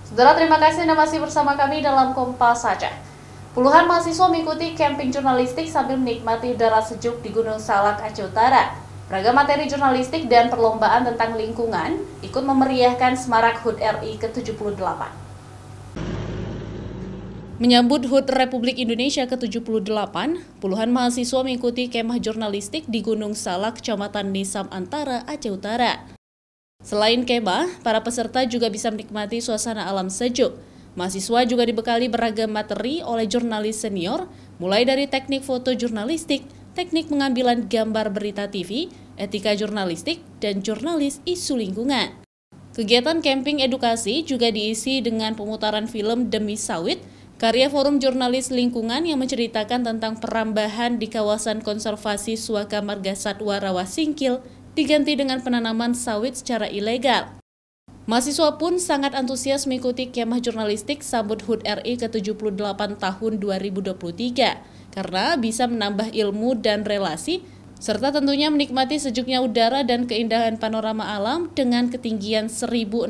Saudara, terima kasih Anda masih bersama kami dalam Kompas Saja. Puluhan mahasiswa mengikuti camping jurnalistik sambil menikmati udara sejuk di Gunung Salak, Aceh Utara. Beragam materi jurnalistik dan perlombaan tentang lingkungan ikut memeriahkan Semarak HUT RI ke-78. Menyambut HUT Republik Indonesia ke-78, puluhan mahasiswa mengikuti kemah jurnalistik di Gunung Salak, Kecamatan Nisam Antara, Aceh Utara. Selain kemah, para peserta juga bisa menikmati suasana alam sejuk. Mahasiswa juga dibekali beragam materi oleh jurnalis senior, mulai dari teknik foto jurnalistik, teknik pengambilan gambar berita TV, etika jurnalistik, dan jurnalis isu lingkungan. Kegiatan camping edukasi juga diisi dengan pemutaran film Demi Sawit, karya Forum Jurnalis Lingkungan yang menceritakan tentang perambahan di kawasan konservasi Suaka Marga Satwa Rawa Singkil, diganti dengan penanaman sawit secara ilegal. Mahasiswa pun sangat antusias mengikuti kemah jurnalistik sambut HUT RI ke-78 tahun 2023 karena bisa menambah ilmu dan relasi, serta tentunya menikmati sejuknya udara dan keindahan panorama alam dengan ketinggian 1062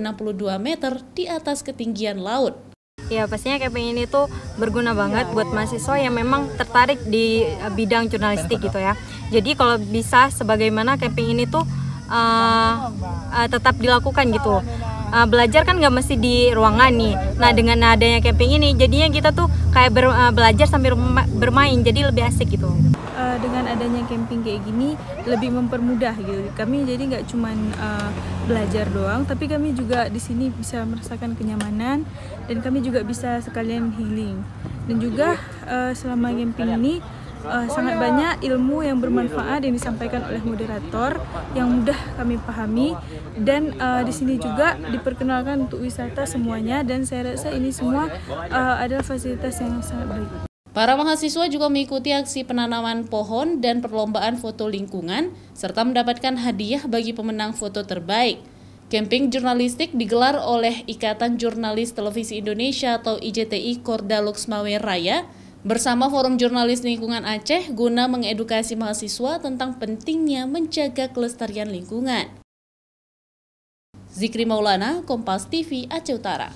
meter di atas ketinggian laut. Ya, pastinya camping ini tuh berguna banget buat mahasiswa yang memang tertarik di bidang jurnalistik gitu ya. Jadi kalau bisa sebagaimana camping ini tuh tetap dilakukan gitu. Belajar kan nggak mesti di ruangan nih. Nah, dengan adanya camping ini jadinya kita tuh kayak belajar sambil bermain, jadi lebih asik gitu. Dengan adanya camping kayak gini lebih mempermudah gitu. Kami jadi nggak cuman belajar doang, tapi kami juga di sini bisa merasakan kenyamanan dan kami juga bisa sekalian healing. Dan juga selama camping ini sangat banyak ilmu yang bermanfaat yang disampaikan oleh moderator yang mudah kami pahami, dan di sini juga diperkenalkan untuk wisata semuanya, dan saya rasa ini semua adalah fasilitas yang sangat baik. Para mahasiswa juga mengikuti aksi penanaman pohon dan perlombaan foto lingkungan, serta mendapatkan hadiah bagi pemenang foto terbaik. Camping jurnalistik digelar oleh Ikatan Jurnalis Televisi Indonesia atau IJTI Korda Luxmawe Raya bersama Forum Jurnalis Lingkungan Aceh guna mengedukasi mahasiswa tentang pentingnya menjaga kelestarian lingkungan. Zikri Maulana, Kompas TV, Aceh Utara.